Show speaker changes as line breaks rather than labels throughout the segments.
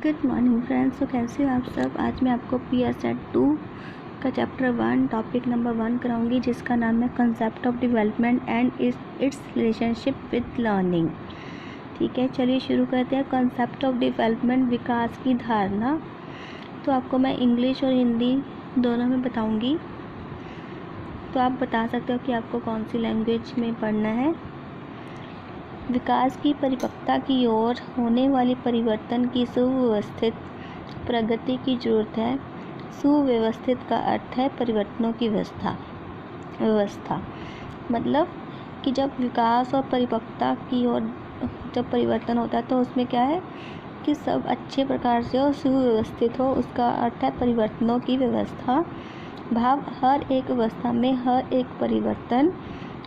Good morning friends. तो कैसे हो आप सब। आज मैं आपको PSET-2 का चैप्टर 1 टॉपिक नंबर 1 कराऊंगी, जिसका नाम है concept of development and it's relationship with learning. ठीक है, चलिए शुरू करते हैं। कंसेप्ट ऑफ डेवलपमेंट, विकास की धारणा। तो आपको मैं इंग्लिश और हिंदी दोनों में बताऊंगी, तो आप बता सकते हो कि आपको कौन सी लैंग्वेज में पढ़ना है। विकास की परिपक्वता की ओर होने वाली परिवर्तन की सुव्यवस्थित प्रगति की जरूरत है। सुव्यवस्थित का अर्थ है परिवर्तनों की व्यवस्था मतलब कि जब विकास और परिपक्वता की ओर जब परिवर्तन होता है तो उसमें क्या है कि सब अच्छे प्रकार से और सुव्यवस्थित हो। उसका अर्थ है परिवर्तनों की व्यवस्था। भाव हर एक अवस्था में हर एक परिवर्तन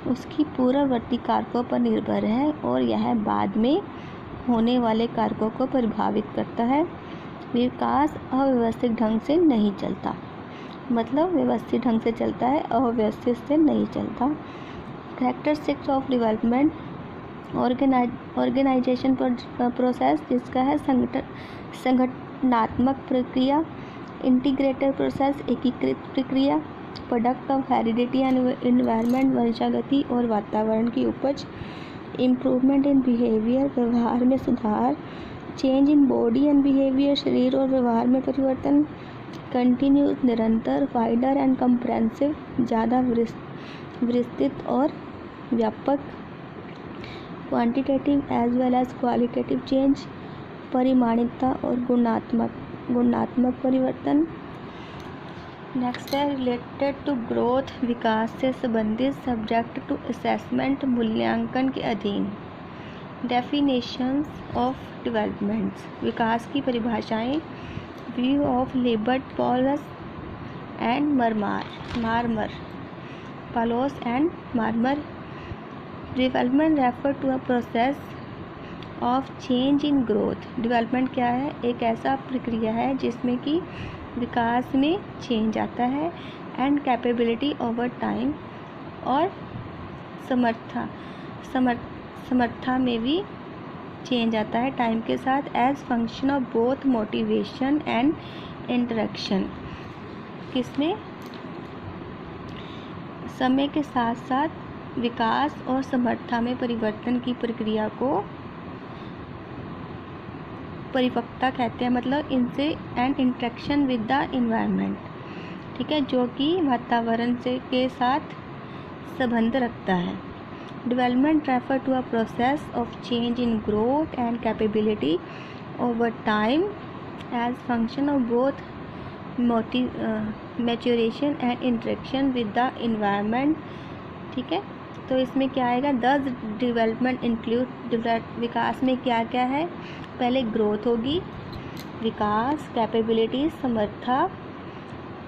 उसकी पूर्ववर्ती कारकों पर निर्भर है और यह बाद में होने वाले कारकों को प्रभावित करता है। विकास अव्यवस्थित ढंग से नहीं चलता, मतलब व्यवस्थित ढंग से चलता है, अव्यवस्थित से नहीं चलता। Characteristics of development, organisation process, जिसका है संगठनात्मक प्रक्रिया। इंटीग्रेटेड प्रोसेस, एकीकृत प्रक्रिया। Product of heredity and environment, वंशागति और वातावरण की उपज। इम्प्रूवमेंट इन बिहेवियर, व्यवहार में सुधार। Change in body and behaviour, शरीर और व्यवहार में परिवर्तन। कंटिन्यूस, निरंतर। वाइडर एंड कंप्रेहेंसिव, ज़्यादा विस्तृत और व्यापक। Quantitative as well as qualitative change, परिमाणिकता और गुणात्मक परिवर्तन। नेक्स्ट है रिलेटेड टू ग्रोथ, विकास से संबंधित, सब्जेक्ट टू असेसमेंट, मूल्यांकन के अधीन। डेफिनेशंस ऑफ डेवलपमेंट्स, विकास की परिभाषाएं। View of Liebert Poulos and Poulos and Marmor. Development refer to a process of change in growth. Development क्या है? एक ऐसा प्रक्रिया है जिसमें कि विकास में चेंज आता है। एंड कैपेबिलिटी ओवर टाइम, और समर्था में भी चेंज आता है टाइम के साथ। As function of both motivation and interaction, किसमें समय के साथ साथ विकास और समर्था में परिवर्तन की प्रक्रिया को परिपक्वता कहते हैं। मतलब इनसे and interaction with the environment, ठीक है, जो कि वातावरण से के साथ संबंध रखता है। Development refer to a process of change in growth and capability over time as function of both maturation and interaction with the environment. ठीक है, तो इसमें क्या आएगा? दस डेवलपमेंट इंक्लूड, विकास में क्या क्या है? पहले ग्रोथ होगी, विकास, कैपेबिलिटी, समर्था,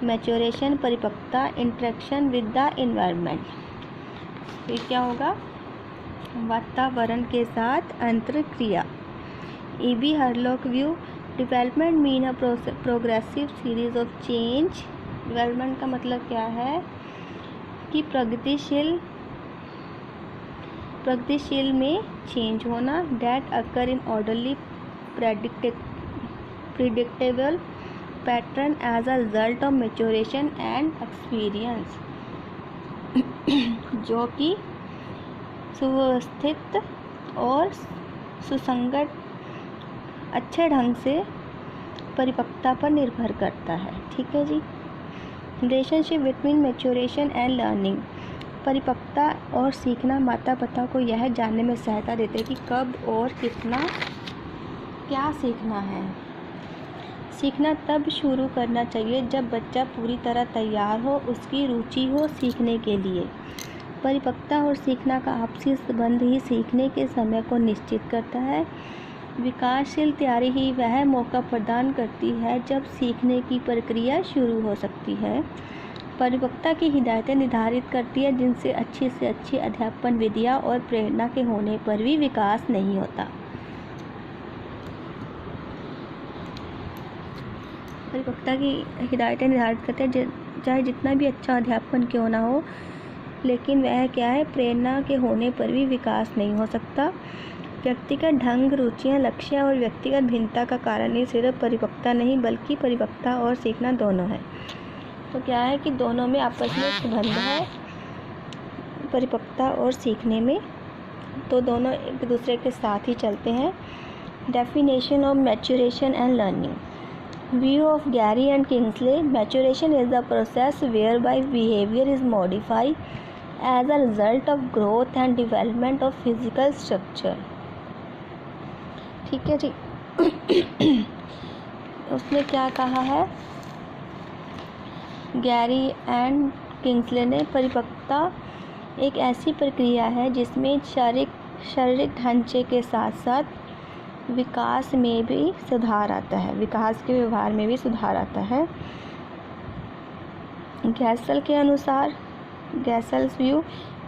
मैच्योरेशन, परिपक्वता, इंटरेक्शन विद द इन्वायरमेंट। फिर क्या होगा? वातावरण के साथ अंतरक्रिया। E.B. Hurlock view, development mean a progressive series of change. Development का मतलब क्या है कि प्रगतिशील में चेंज होना। That occur in orderly predictable pattern as a result of maturation and experience, जो कि सुव्यवस्थित और सुसंगत अच्छे ढंग से परिपक्वता पर निर्भर करता है। ठीक है जी। Relationship between maturation and learning, परिपक्वता और सीखना माता पिता को यह जानने में सहायता देते हैं कि कब और कितना क्या सीखना है। सीखना तब शुरू करना चाहिए जब बच्चा पूरी तरह तैयार हो, उसकी रुचि हो सीखने के लिए। परिपक्वता और सीखना का आपसी संबंध ही सीखने के समय को निश्चित करता है। विकासशील तैयारी ही वह मौका प्रदान करती है जब सीखने की प्रक्रिया शुरू हो सकती है। परिपक्वता की हिदायतें निर्धारित करती है जिनसे अच्छी से अच्छी अध्यापन विधियाँ और प्रेरणा के होने पर भी विकास नहीं होता। परिपक्वता की हिदायतें निर्धारित करते हैं, चाहे जितना भी अच्छा अध्यापन क्यों ना हो, लेकिन वह क्या है? प्रेरणा के होने पर भी विकास नहीं हो सकता। व्यक्तिगत ढंग, रुचियाँ, लक्ष्य और व्यक्तिगत भिन्नता का कारण ये सिर्फ परिपक्वता नहीं बल्कि परिपक्वता और सीखना दोनों है। तो क्या है कि दोनों में आपस में संबंध है, परिपक्वता और सीखने में, तो दोनों एक दूसरे के साथ ही चलते हैं। Definition of maturation and learning. View of Gary and Kingsley. Maturation is the process whereby behavior is modified as a result of growth and development of physical structure. ठीक है जी। उसने क्या कहा है, गैरी एंड किंग्सले ने, परिपक्वता एक ऐसी प्रक्रिया है जिसमें शारीरिक ढांचे के साथ साथ विकास में भी सुधार आता है, विकास के व्यवहार में भी सुधार आता है। गैसल के अनुसार, Gesell's view,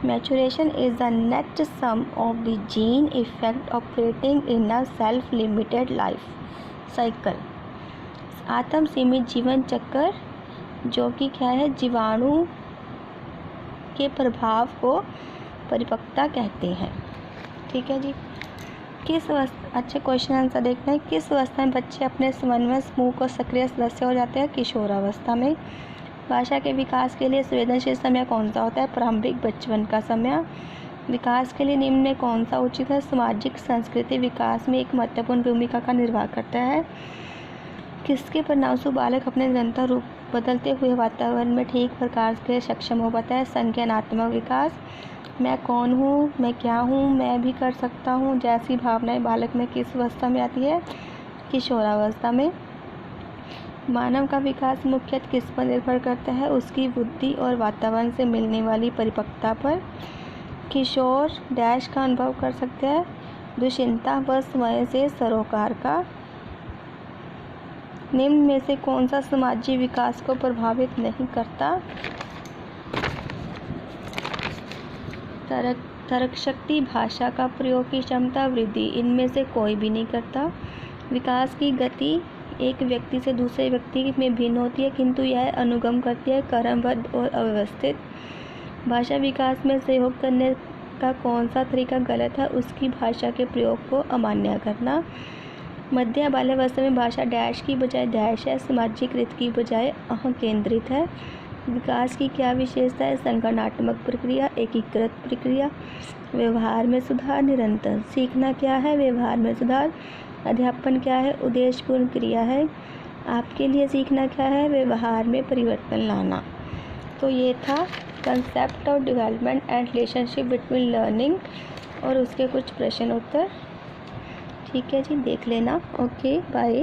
maturation is the net sum of the gene effect operating in a self limited life cycle. आत्म सीमित जीवन चक्र, जो कि क्या है, जीवाणु के प्रभाव को परिपक्वता कहते हैं। ठीक है जी। किस अवस्था, अच्छे क्वेश्चन आंसर देखते हैं। किस अवस्था में बच्चे अपने समन्वय समूह को सक्रिय सदस्य हो जाते हैं? किशोरावस्था में। भाषा के विकास के लिए संवेदनशील समय कौन सा होता है? प्रारंभिक बचपन का समय। विकास के लिए निम्न में कौन सा उचित है? सामाजिक संस्कृति विकास में एक महत्वपूर्ण भूमिका का निर्वाह करता है। किसके परिणामस्वरूप बालक अपने निरंतर रूप बदलते हुए वातावरण में ठीक प्रकार से सक्षम हो पाता है? संज्ञानात्मक विकास, मैं कौन हूँ, मैं क्या हूँ, मैं भी कर सकता हूँ जैसी भावनाएं बालक में किस अवस्था में आती है? किशोरावस्था में। मानव का विकास मुख्यतः किस पर निर्भर करता है? उसकी बुद्धि और वातावरण से मिलने वाली परिपक्वता पर। किशोर डैश का अनुभव कर सकते हैं? दुश्चिंता व स्वयं से सरोकार का। निम्न में से कौन सा सामाजिक विकास को प्रभावित नहीं करता? तर्क शक्ति, भाषा का प्रयोग की क्षमता, वृद्धि, इनमें से कोई भी नहीं करता। विकास की गति एक व्यक्ति से दूसरे व्यक्ति में भिन्न होती है, किंतु यह अनुगम करती है क्रमबद्ध और अव्यवस्थित। भाषा विकास में सहयोग करने का कौन सा तरीका गलत है? उसकी भाषा के प्रयोग को अमान्य करना। मध्य बाल्यावस्था में भाषा डैश की बजाय डैश है, सामाजिकृत की बजाय अहं केंद्रित है। विकास की क्या विशेषता है? संगठनात्मक प्रक्रिया, एकीकृत प्रक्रिया, व्यवहार में सुधार, निरंतर। सीखना क्या है? व्यवहार में सुधार। अध्यापन क्या है? उद्देश्यपूर्ण क्रिया है। आपके लिए सीखना क्या है? व्यवहार में परिवर्तन लाना। तो ये था concept of development and relationship between learning और उसके कुछ प्रश्न उत्तर। ठीक है जी, देख लेना। Okay, bye.